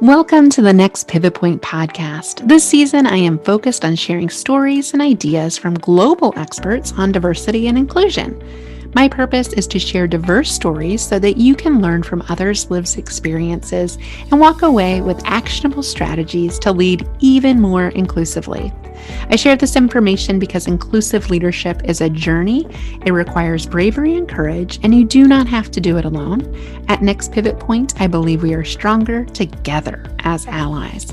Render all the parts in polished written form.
Welcome to the Next Pivot Point podcast. This season, I am focused on sharing stories and ideas from global experts on diversity and inclusion. My purpose is to share diverse stories so that you can learn from others' lived experiences and walk away with actionable strategies to lead even more inclusively. I share this information because inclusive leadership is a journey. It requires bravery and courage, and you do not have to do it alone. At Next Pivot Point, I believe we are stronger together as allies.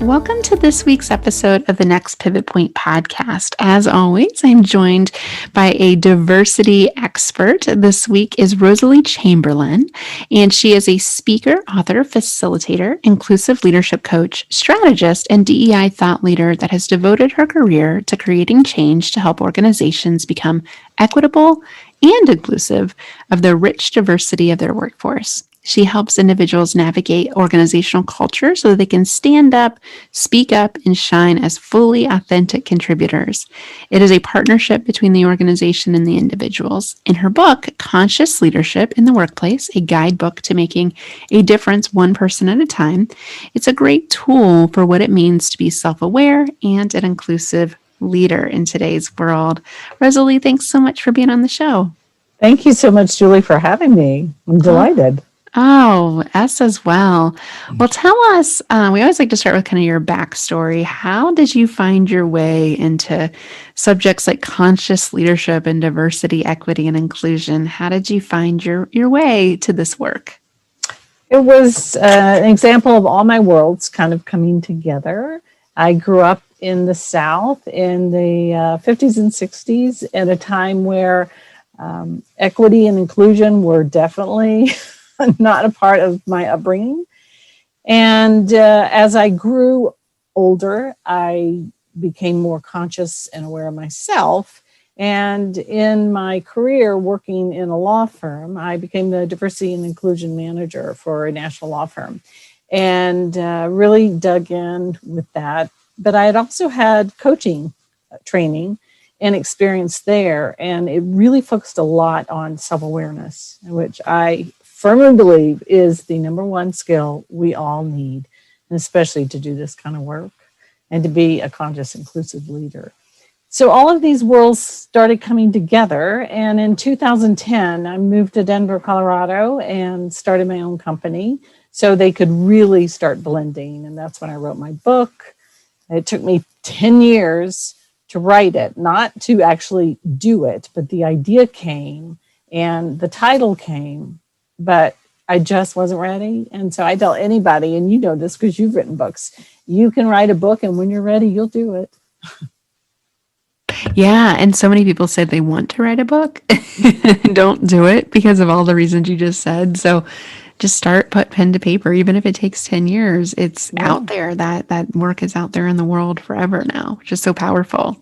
Welcome to this week's episode of the Next Pivot Point podcast. As always, I'm joined by a diversity expert. This week is Rosalie Chamberlain, and she is a speaker, author, facilitator, inclusive leadership coach, strategist, and DEI thought leader that has devoted her career to creating change to help organizations become equitable and inclusive of the rich diversity of their workforce. She helps individuals navigate organizational culture so that they can stand up, speak up, and shine as fully authentic contributors. It is a partnership between the organization and the individuals. In her book, Conscious Leadership in the Workplace, a guidebook to making a difference one person at a time, it's a great tool for what it means to be self-aware and an inclusive leader in today's world. Rosalie, thanks so much for being on the show. Thank you so much, Julie, for having me. I'm delighted. Oh, us as well. Well, tell us, we always like to start with kind of your backstory. How did you find your way into subjects like conscious leadership and diversity, equity, and inclusion? How did you find your way to this work? It was an example of all my worlds kind of coming together. I grew up in the South in the 50s and 60s at a time where equity and inclusion were definitely not a part of my upbringing. And as I grew older, I became more conscious and aware of myself. And in my career working in a law firm, I became the diversity and inclusion manager for a national law firm and really dug in with that. But I had also had coaching training and experience there. And it really focused a lot on self-awareness, which I firmly believe is the number one skill we all need, and especially to do this kind of work and to be a conscious, inclusive leader. So all of these worlds started coming together. And in 2010, I moved to Denver, Colorado, and started my own company so they could really start blending. And that's when I wrote my book. It took me 10 years to write it, not to actually do it, but the idea came and the title came, but I just wasn't ready. And so I tell anybody, and you know this because you've written books, you can write a book and when you're ready, you'll do it. Yeah, and so many people said they want to write a book and don't do it because of all the reasons you just said. So just start, put pen to paper, even if it takes 10 years, it's out there. That work is out there in the world forever now, which is so powerful.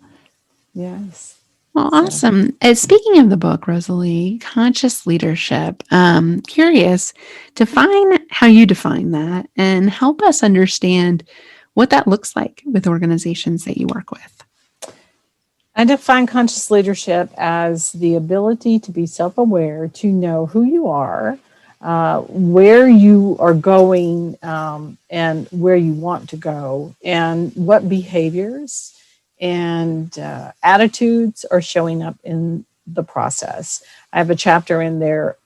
Yes. Well, awesome. Speaking of the book, Rosalie, conscious leadership, curious, define how you define that and help us understand what that looks like with organizations that you work with. I define conscious leadership as the ability to be self-aware, to know who you are, where you are going, and where you want to go, and what behaviors and attitudes are showing up in the process. I have a chapter in there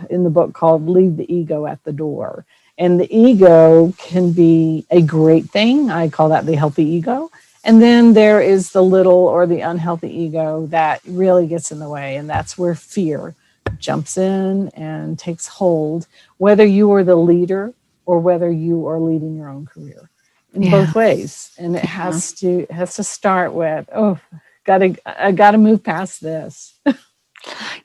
in the book called Leave the Ego at the Door. And the ego can be a great thing. I call that the healthy ego. And then there is the little or the unhealthy ego that really gets in the way. And that's where fear jumps in and takes hold, whether you are the leader or whether you are leading your own career. In both ways. And it has to start with, I gotta move past this.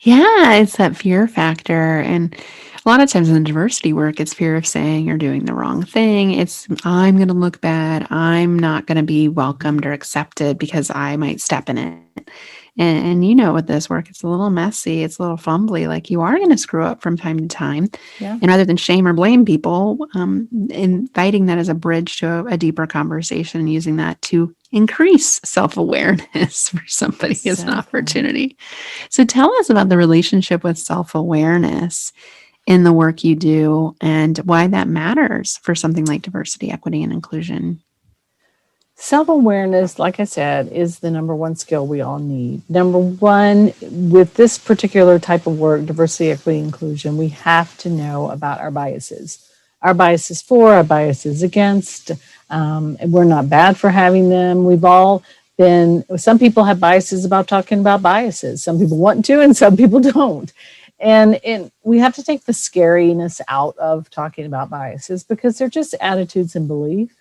Yeah, it's that fear factor. And a lot of times in the diversity work, it's fear of saying you're doing the wrong thing. It's, I'm going to look bad. I'm not going to be welcomed or accepted because I might step in it. And you know, with this work, it's a little messy. It's a little fumbly. Like you are going to screw up from time to time. Yeah. And rather than shame or blame people, inviting that as a bridge to a deeper conversation and using that to increase self-awareness for somebody as an opportunity. So tell us about the relationship with self-awareness in the work you do and why that matters for something like diversity, equity, and inclusion. Self-awareness, like I said, is the number one skill we all need. Number one, with this particular type of work, diversity, equity, inclusion, we have to know about our biases. Our biases for, our biases against. We're not bad for having them. We've all been, some people have biases about talking about biases. Some people want to and some people don't. And we have to take the scariness out of talking about biases because they're just attitudes and beliefs,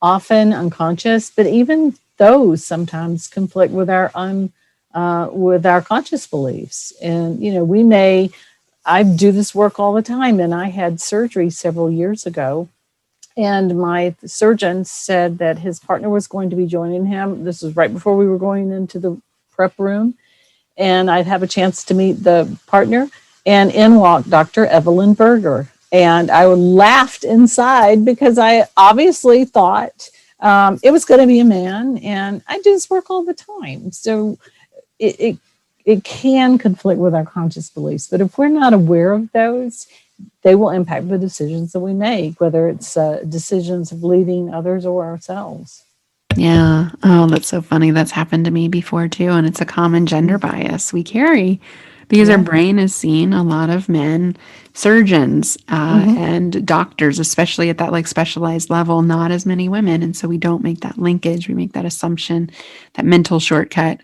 often unconscious, but even those sometimes conflict with our conscious beliefs. And I do this work all the time, and I had surgery several years ago, and my surgeon said that his partner was going to be joining him. This was right before we were going into the prep room, and I'd have a chance to meet the partner, and in walked Dr. Evelyn Berger. And I laughed inside because I obviously thought it was going to be a man, and I do this work all the time. So it can conflict with our conscious beliefs, but if we're not aware of those, they will impact the decisions that we make, whether it's decisions of leading others or ourselves. Yeah. Oh, that's so funny. That's happened to me before too. And it's a common gender bias we carry because our Yeah. brain has seen a lot of men, surgeons, and doctors, especially at that like specialized level, not as many women. And so we don't make that linkage. We make that assumption, that mental shortcut.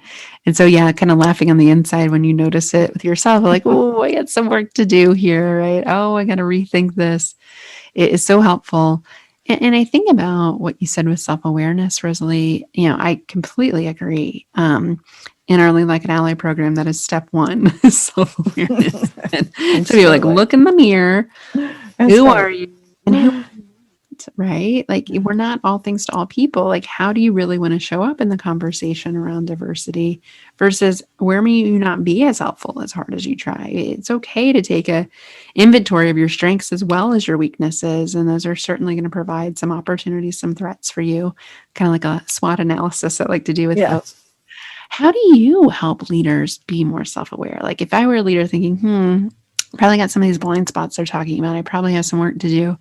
And so, yeah, kind of laughing on the inside when you notice it with yourself, like, oh, I got some work to do here, right? Oh, I got to rethink this. It is so helpful. And I think about what you said with self-awareness, Rosalie. I completely agree. In our Lean Like an Ally program, that is step one, is self-awareness. And so you're like, look in the mirror. Who are you? And who are you? Right? Like, we're not all things to all people. Like, how do you really want to show up in the conversation around diversity versus where may you not be as helpful as hard as you try? It's okay to take a inventory of your strengths as well as your weaknesses. And those are certainly going to provide some opportunities, some threats for you, kind of like a SWOT analysis I like to do with folks. How do you help leaders be more self-aware? Like, if I were a leader thinking, probably got some of these blind spots they're talking about, I probably have some work to do.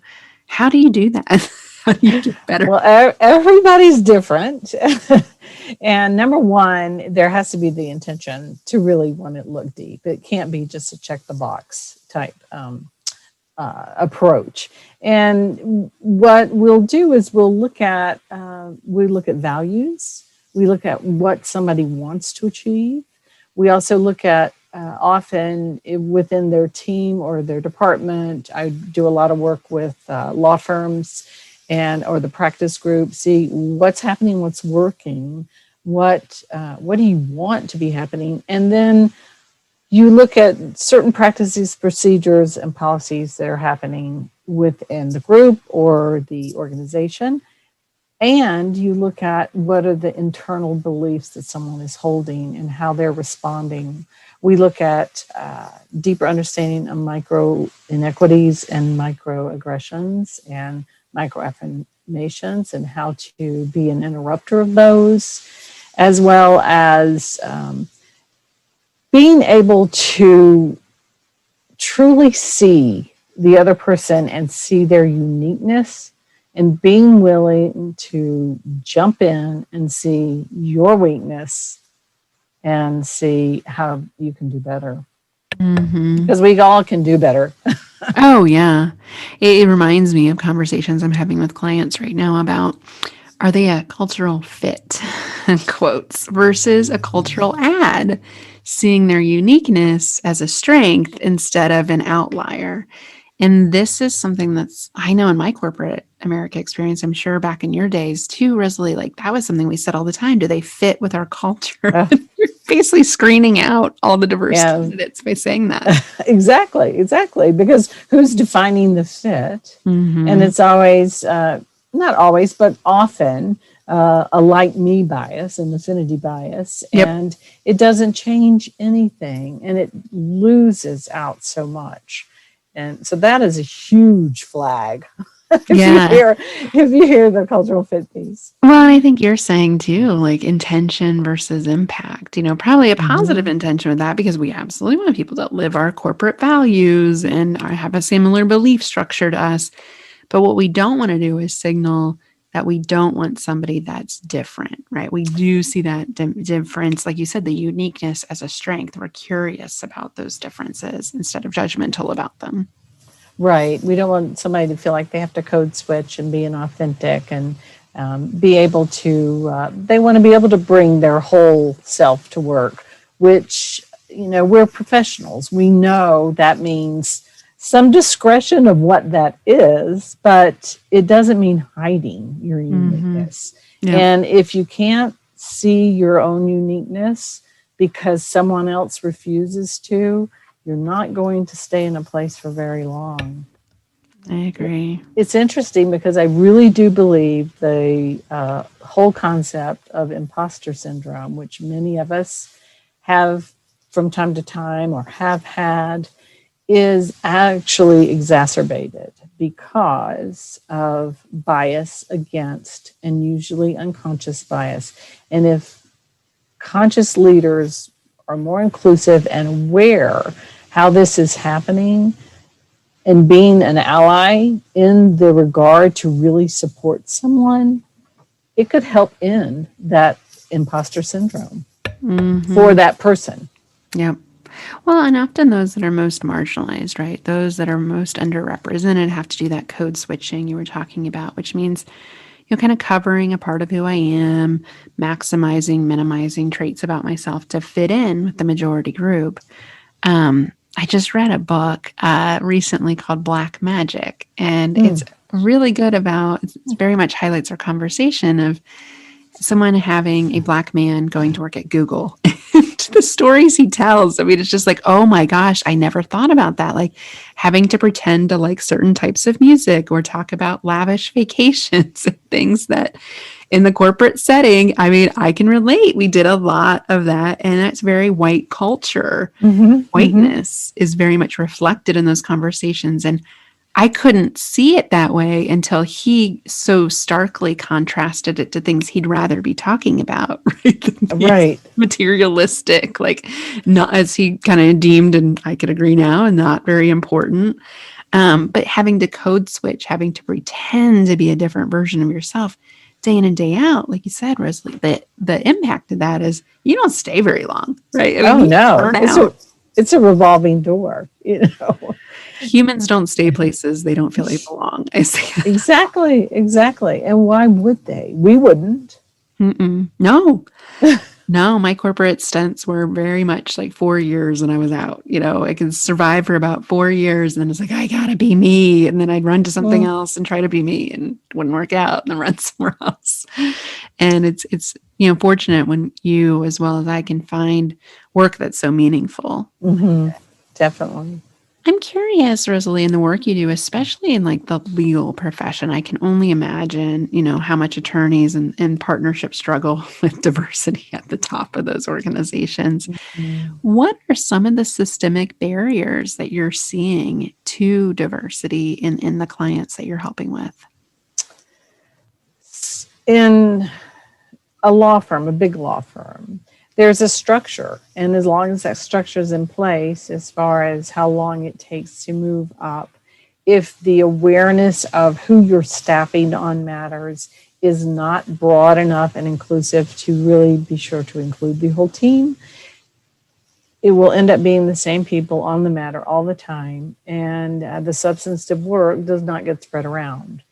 How do you do that? How do you get better? Well, everybody's different. And number one, there has to be the intention to really want to look deep. It can't be just a check the box type approach. And what we'll do is we look at values. We look at what somebody wants to achieve. We also look at often within their team or their department. I do a lot of work with law firms or the practice group. See what's happening, what's working, what do you want to be happening, and then you look at certain practices, procedures, and policies that are happening within the group or the organization. And you look at what are the internal beliefs that someone is holding and how they're responding. We look at deeper understanding of micro inequities and microaggressions and microaffirmations and how to be an interrupter of those, as well as being able to truly see the other person and see their uniqueness, and being willing to jump in and see your weakness and see how you can do better. Because we all can do better. Oh, yeah. It reminds me of conversations I'm having with clients right now about, are they a cultural fit, quotes, versus a cultural add, seeing their uniqueness as a strength instead of an outlier. And this is something that's, I know in my corporate America experience, I'm sure back in your days too, Rosalie, like that was something we said all the time. Do they fit with our culture? You're basically screening out all the diverse candidates by saying that. Exactly. Because who's defining the fit? And it's always, not always, but often a like me bias, an affinity bias. And it doesn't change anything, and it loses out so much. And so that is a huge flag. Yeah. If you hear the cultural fit piece. Well, I think you're saying too, like intention versus impact, probably a positive Mm-hmm. intention with that because we absolutely want people that live our corporate values and have a similar belief structure to us. But what we don't want to do is signal that we don't want somebody that's different, right? We do see that difference, like you said, the uniqueness as a strength. We're curious about those differences instead of judgmental about them. Right. We don't want somebody to feel like they have to code switch and be inauthentic and be able to, they want to be able to bring their whole self to work, which, we're professionals. We know that means some discretion of what that is, but it doesn't mean hiding your uniqueness. Yep. And if you can't see your own uniqueness because someone else refuses to, you're not going to stay in a place for very long. I agree. It's interesting because I really do believe the whole concept of imposter syndrome, which many of us have from time to time or have had, is actually exacerbated because of bias against, and usually unconscious bias. And if conscious leaders are more inclusive and aware how this is happening and being an ally in the regard to really support someone, it could help end that imposter syndrome for that person. Yep. Well, and often those that are most marginalized, right? Those that are most underrepresented have to do that code switching you were talking about, which means, kind of covering a part of who I am, maximizing, minimizing traits about myself to fit in with the majority group. I just read a book recently called Black Magic, and it's really good about, it very much highlights our conversation of someone having a Black man going to work at Google. The stories he tells, I mean, it's just like, oh my gosh, I never thought about that. Like having to pretend to like certain types of music or talk about lavish vacations and things that in the corporate setting, I mean, I can relate. We did a lot of that, and that's very white culture. Whiteness is very much reflected in those conversations. And I couldn't see it that way until he so starkly contrasted it to things he'd rather be talking about, right? Right. Materialistic, like not as he kind of deemed, and I could agree now, and not very important. But having to code switch, having to pretend to be a different version of yourself day in and day out, like you said, Rosalie, the impact of that is you don't stay very long, right? I mean, No, burn out. it's a revolving door, Humans don't stay places they don't feel they belong. I say Exactly. And why would they? We wouldn't. No, no. My corporate stints were very much like 4 years, and I was out. I could survive for about 4 years, and then it's like I gotta be me, and then I'd run to something else and try to be me, and it wouldn't work out, and then run somewhere else. And it's fortunate when you, as well as I, can find work that's so meaningful. Definitely. I'm curious, Rosalie, in the work you do, especially in like the legal profession, I can only imagine, how much attorneys and partnerships struggle with diversity at the top of those organizations. What are some of the systemic barriers that you're seeing to diversity in the clients that you're helping with? In a law firm, a big law firm, there's a structure. And as long as that structure is in place, as far as how long it takes to move up, if the awareness of who you're staffing on matters is not broad enough and inclusive to really be sure to include the whole team, it will end up being the same people on the matter all the time. And the substantive work does not get spread around.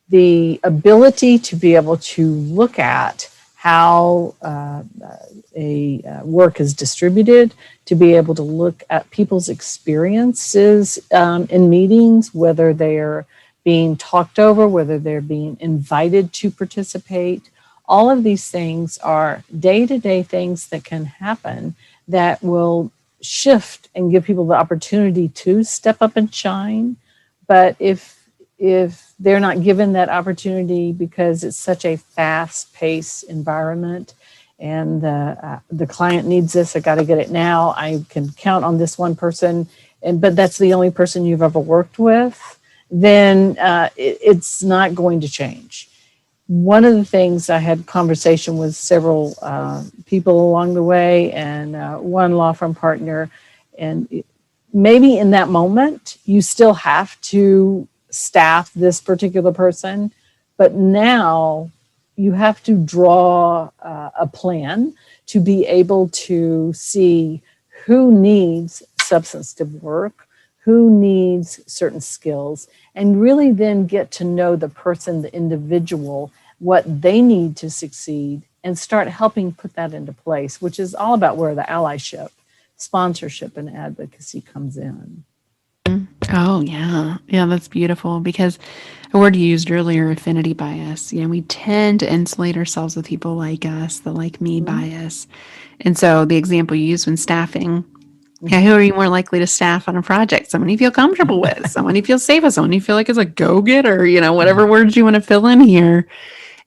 The ability to be able to look at how a work is distributed, to be able to look at people's experiences in meetings, whether they're being talked over, whether they're being invited to participate. All of these things are day-to-day things that can happen that will shift and give people the opportunity to step up and shine. But if they're not given that opportunity because it's such a fast-paced environment and the client needs this, I got to get it now, I can count on this one person, but that's the only person you've ever worked with, then it's not going to change. One of the things, I had conversation with several people along the way, and one law firm partner, and maybe in that moment you still have to staff this particular person, but now you have to draw a plan to be able to see who needs substantive work, who needs certain skills, and really then get to know the person, the individual, what they need to succeed, and start helping put that into place, which is all about where the allyship, sponsorship, and advocacy comes in. Oh, yeah. Yeah, that's beautiful because a word you used earlier, affinity bias, we tend to insulate ourselves with people like us, the like me bias. And so the example you used when staffing, who are you more likely to staff on a project? Someone you feel comfortable with, someone you feel safe with, someone you feel like is a go-getter, whatever words you want to fill in here.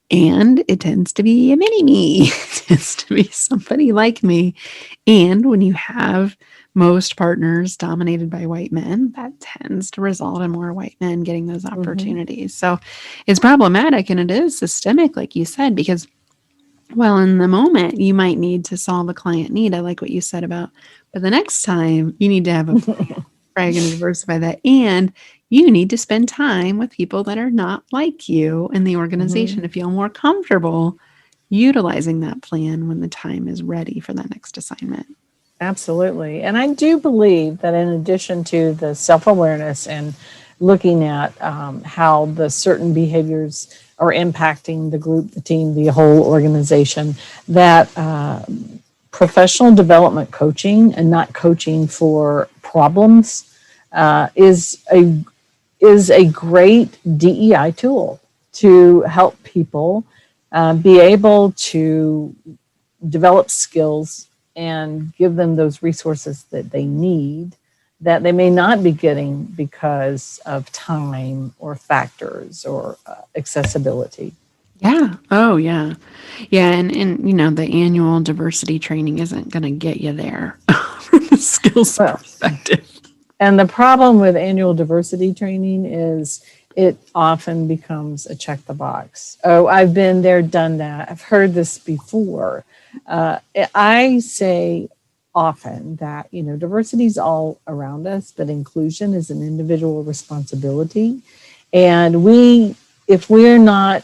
And it tends to be a mini me. It tends to be somebody like me. And when you have most partners dominated by white men, that tends to result in more white men getting those opportunities. So it's problematic, and it is systemic, like you said, because in the moment you might need to solve a client need. I like what you said about, but the next time you need to have a plan. Right, you're going to diversify that. And you need to spend time with people that are not like you in the organization to feel more comfortable utilizing that plan when the time is ready for that next assignment. Absolutely. And I do believe that in addition to the self-awareness and looking at how the certain behaviors are impacting the group, the team, the whole organization, that professional development coaching, and not coaching for problems, is a great DEI tool to help people be able to develop skills and give them those resources that they need, that they may not be getting because of time or factors or accessibility. Yeah. Oh, yeah. Yeah. And the annual diversity training isn't going to get you there from the skills perspective. And the problem with annual diversity training is it often becomes a check the box. Oh, I've been there, done that. I've heard this before. I say often that, diversity is all around us, but inclusion is an individual responsibility. And if we're not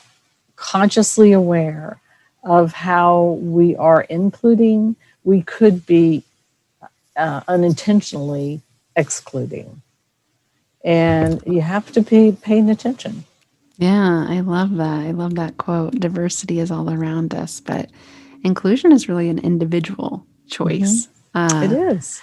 consciously aware of how we are including, we could be unintentionally excluding. And you have to be paying attention. Yeah, I love that. I love that quote. Diversity is all around us, but inclusion is really an individual choice. It is.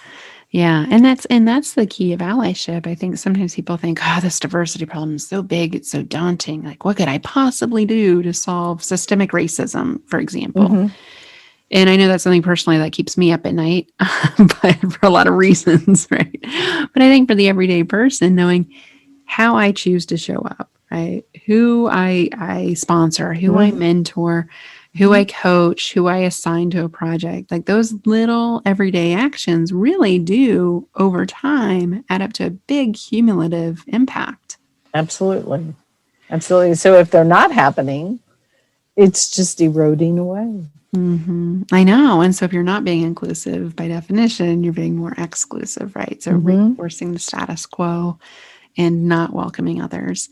Yeah, and that's the key of allyship. I think sometimes people think, oh, this diversity problem is so big, it's so daunting. Like, what could I possibly do to solve systemic racism, for example? And I know that's something personally that keeps me up at night, but for a lot of reasons, right? But I think for the everyday person, knowing how I choose to show up, right? Who I sponsor, who I mentor, who I coach, who I assign to a project, like those little everyday actions really do over time add up to a big cumulative impact. Absolutely. Absolutely. So if they're not happening, it's just eroding away. I know. And so if you're not being inclusive, by definition, you're being more exclusive, right? So reinforcing the status quo and not welcoming others,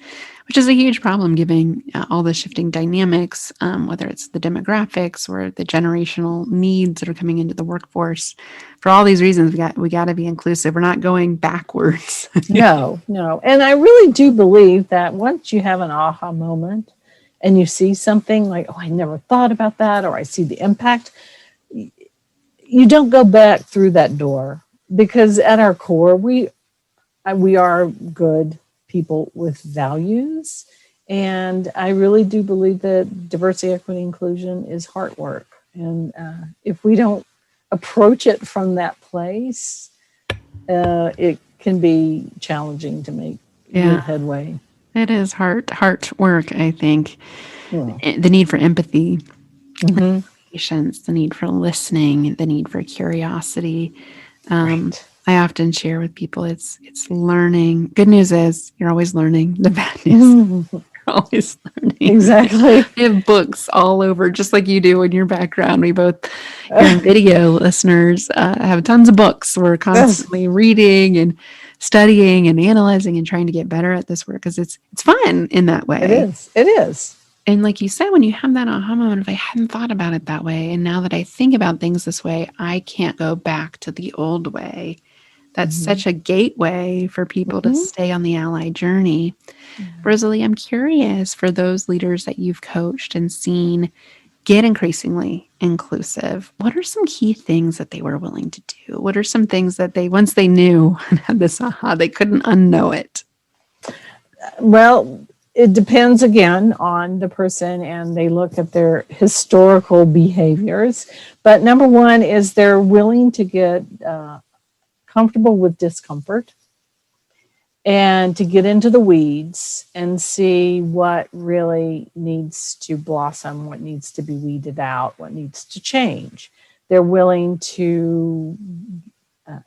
which is a huge problem given all the shifting dynamics, whether it's the demographics or the generational needs that are coming into the workforce. For all these reasons, we got to be inclusive. We're not going backwards. No. And I really do believe that once you have an aha moment and you see something like, oh, I never thought about that, or I see the impact, you don't go back through that door, because at our core, we are good people with values. And I really do believe that diversity, equity, inclusion is hard work. And if we don't approach it from that place, it can be challenging to make good headway. It is hard work, I think. The need for empathy, patience, the need for listening, the need for curiosity. I often share with people it's learning. Good news is you're always learning. The bad news, Mhm. you're always learning. Exactly. I have books all over, just like you do in your background. We both, here in Yes. video listeners, have tons of books. We're constantly reading and studying and analyzing and trying to get better at this work because it's fun in that It way. is. It is. And like you said, when you have that aha moment, if I hadn't thought about it that way, and now that I think about things this way, I can't go back to the old way. That's Mhm. such a gateway for people to Mhm. stay on the ally journey. Yeah. Rosalie, I'm curious for those leaders that you've coached and seen get increasingly inclusive. What are some key things that they were willing to do? What are some things that they, once they knew and had this aha, they couldn't unknow it? Well, it depends again on the person and they look at their historical behaviors. But number one is they're willing to get comfortable with discomfort and to get into the weeds and see what really needs to blossom, what needs to be weeded out, what needs to change. They're willing to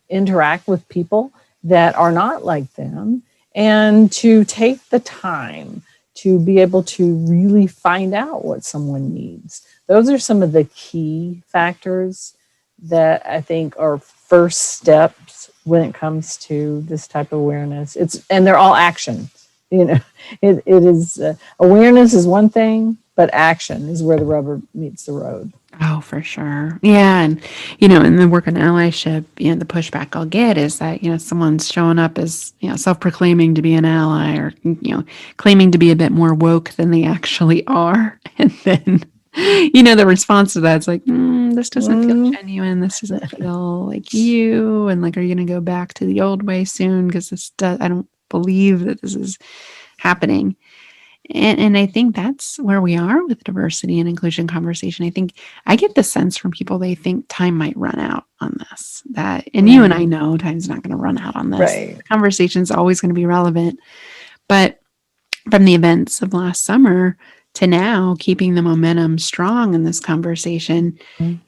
interact with people that are not like them and to take the time to be able to really find out what someone needs. Those are some of the key factors that I think are first steps when it comes to this type of awareness. And they're all action. You know, it is awareness is one thing, but action is where the rubber meets the road. Oh, for sure. Yeah. And, in the work on allyship, the pushback I'll get is that, someone's showing up as, self proclaiming to be an ally or, claiming to be a bit more woke than they actually are. And then, the response to that's like, this doesn't feel Mm, genuine. This doesn't feel like you. And like, are you going to go back to the old way soon? Because I don't believe that this is happening. And I think that's where we are with diversity and inclusion conversation. I think I get the sense from people they think time might run out on this. And you and I know time's not going to run out on this. right. The conversation is always going to be relevant. But from the events of last summer to now, keeping the momentum strong in this conversation,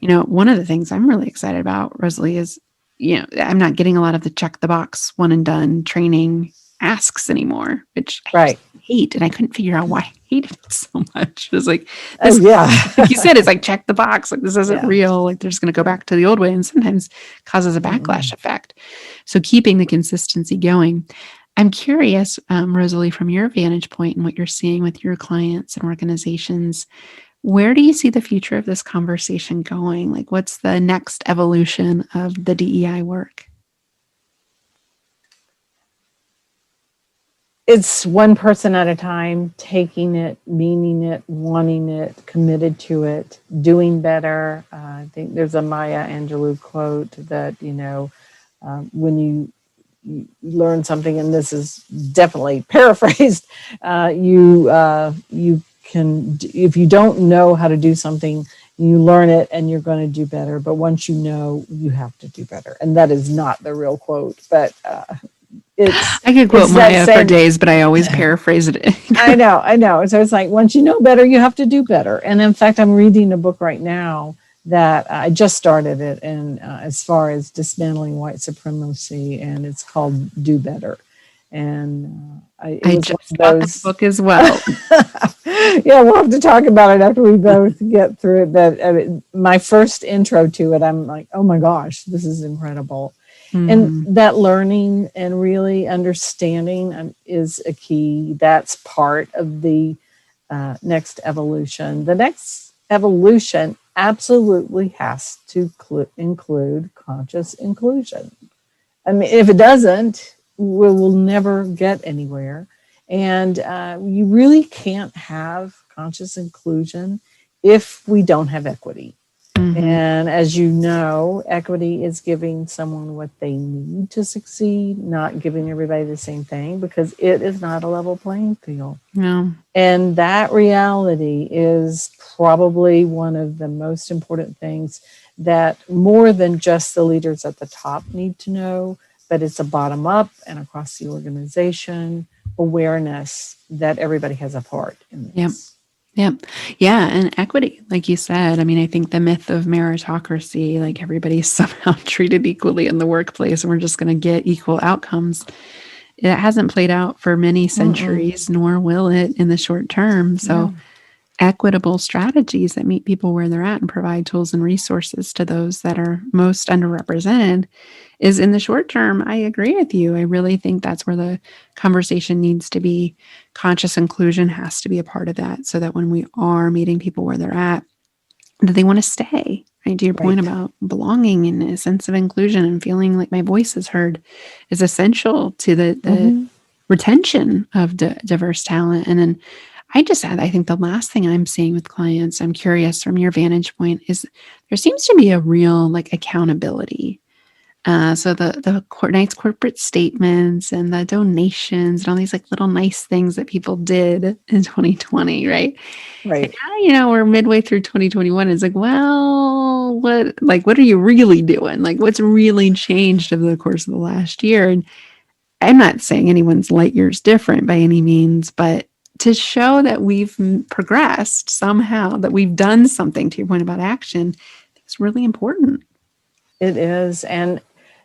one of the things I'm really excited about, Rosalie, is, I'm not getting a lot of the check the box one and done training asks anymore, which I Right. hate. And I couldn't figure out why I hated it so much. It was like, Oh, this, yeah. like you said, it's like, check the box. Like, this isn't Yeah. real. Like, they're just going to go back to the old way and sometimes causes a backlash effect. So keeping the consistency going. I'm curious, Rosalie, from your vantage point and what you're seeing with your clients and organizations, where do you see the future of this conversation going? Like, what's the next evolution of the DEI work? It's one person at a time, taking it, meaning it, wanting it, committed to it, doing better. I think there's a Maya Angelou quote that, when you learn something, and this is definitely paraphrased, you can, if you don't know how to do something, you learn it and you're going to do better. But once you know, you have to do better. And that is not the real quote, but I could quote it's that Maya for days, but I always paraphrase it. I know. So it's like, once you know better, you have to do better. And in fact, I'm reading a book right now that I just started it, and as far as dismantling white supremacy, and it's called Do Better. And I just bought that book as well. Yeah, we'll have to talk about it after we both get through it. But I mean, my first intro to it, I'm like, oh my gosh, this is incredible. And that learning and really understanding is a key. That's part of the next evolution. The next evolution absolutely has to include conscious inclusion. I mean, if it doesn't, we will never get anywhere. And you really can't have conscious inclusion if we don't have equity. And as you know, equity is giving someone what they need to succeed, not giving everybody the same thing, because it is not a level playing field. No. And that reality is probably one of the most important things that more than just the leaders at the top need to know, but it's a bottom up and across the organization awareness that everybody has a part in this. Yeah. Yeah. And equity, like you said, I mean, I think the myth of meritocracy, like everybody's somehow treated equally in the workplace and we're just going to get equal outcomes. It hasn't played out for many Mm-mm. centuries, nor will it in the short term. So, No. equitable strategies that meet people where they're at and provide tools and resources to those that are most underrepresented is in the short term. I agree with you. I really think that's where the conversation needs to be. Conscious inclusion has to be a part of that so that when we are meeting people where they're at, that they want to stay. Right? To your point Right. about belonging and a sense of inclusion and feeling like my voice is heard is essential to the Hmm. retention of diverse talent. And then I think the last thing I'm seeing with clients, I'm curious from your vantage point, is there seems to be a real like accountability. So the nice corporate statements and the donations and all these like little nice things that people did in 2020, right? And Right. now, we're midway through 2021. It's like, well, what are you really doing? Like, what's really changed over the course of the last year? And I'm not saying anyone's light years different by any means, but to show that we've progressed somehow, that we've done something to your point about action, it's really important. It is. And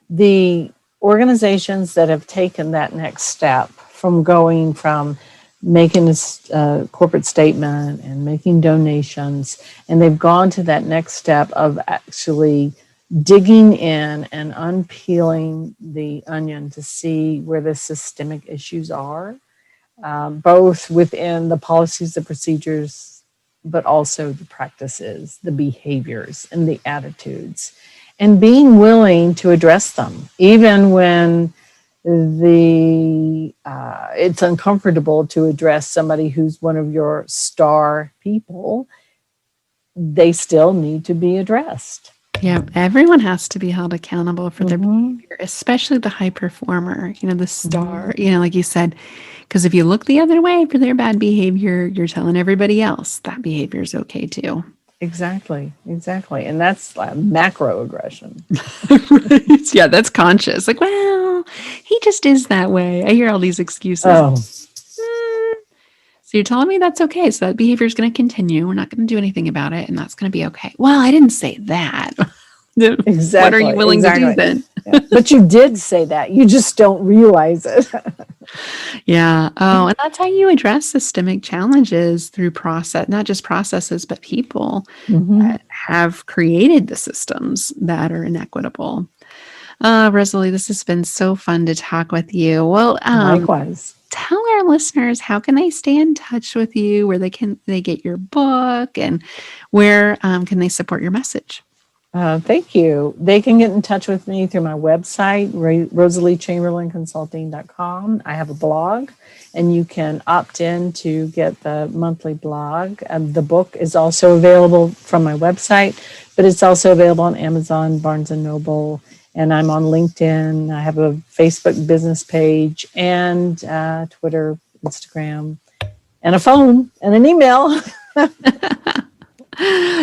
the organizations that have taken that next step from going from making a corporate statement and making donations, and they've gone to that next step of actually digging in and unpeeling the onion to see where the systemic issues are, both within the policies, the procedures, but also the practices, the behaviors, and the attitudes, and being willing to address them, even when the it's uncomfortable to address somebody who's one of your star people. They still need to be addressed. Yeah, everyone has to be held accountable for their Mm-hmm. behavior, especially the high performer, the Mm-hmm. star, like you said, because if you look the other way for their bad behavior, you're telling everybody else that behavior is okay too. Exactly, exactly, and that's like macro aggression. Right? Yeah, that's conscious. Like, well, he just is that way. I hear all these excuses. Oh, Mm. So you're telling me that's okay. So that behavior is going to continue. We're not going to do anything about it, and that's going to be okay. Well, I didn't say that. What are you exactly, willing to do exactly. then? Yeah. But you did say that. You just don't realize it. Yeah. Oh, and that's how you address systemic challenges through process, not just processes, but people Mm-hmm. that have created the systems that are inequitable. Rosalie, this has been so fun to talk with you. Well, Likewise. tell our listeners how can they stay in touch with you, where they get your book, and where can they support your message? Thank you. They can get in touch with me through my website, rosaliechamberlainconsulting.com. I have a blog, and you can opt in to get the monthly blog. The book is also available from my website, but it's also available on Amazon, Barnes & Noble, and I'm on LinkedIn. I have a Facebook business page and Twitter, Instagram, and a phone and an email.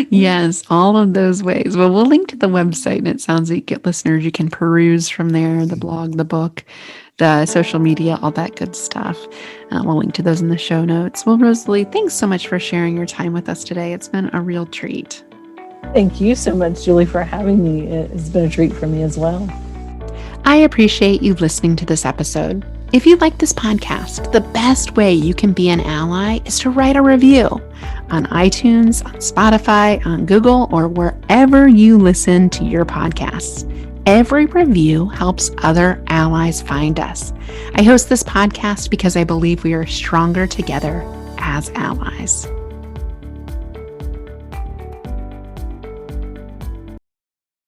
Yes, all of those ways. Well, we'll link to the website, and it sounds like listeners, you can peruse from there the blog, the book, the social media, all that good stuff. We'll link to those in the show notes. Well, Rosalie, thanks so much for sharing your time with us today. It's been a real treat. Thank you so much, Julie, for having me. It's been a treat for me as well. I appreciate you listening to this episode. If you like this podcast, the best way you can be an ally is to write a review on iTunes, on Spotify, on Google, or wherever you listen to your podcasts. Every review helps other allies find us. I host this podcast because I believe we are stronger together as allies.